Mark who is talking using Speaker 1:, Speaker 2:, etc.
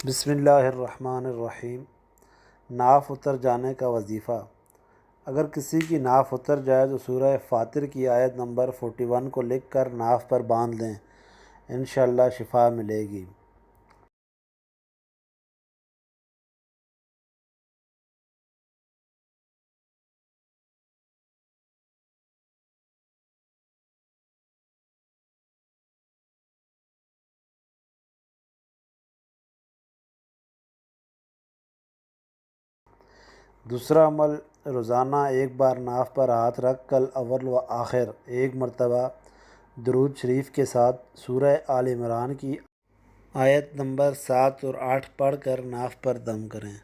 Speaker 1: بسم اللہ الرحمن الرحیم۔ ناف اتر جانے کا وظیفہ۔ اگر کسی کی ناف اتر جائے تو سورہ فاطر کی آیت نمبر 41 کو لکھ کر ناف پر باندھ لیں، انشاءاللہ شفا ملے گی۔ دوسرا عمل، روزانہ ایک بار ناف پر ہاتھ رکھ کر اول و آخر ایک مرتبہ درود شریف کے ساتھ سورہ آل عمران کی آیت نمبر 7 اور 8 پڑھ کر ناف پر دم کریں۔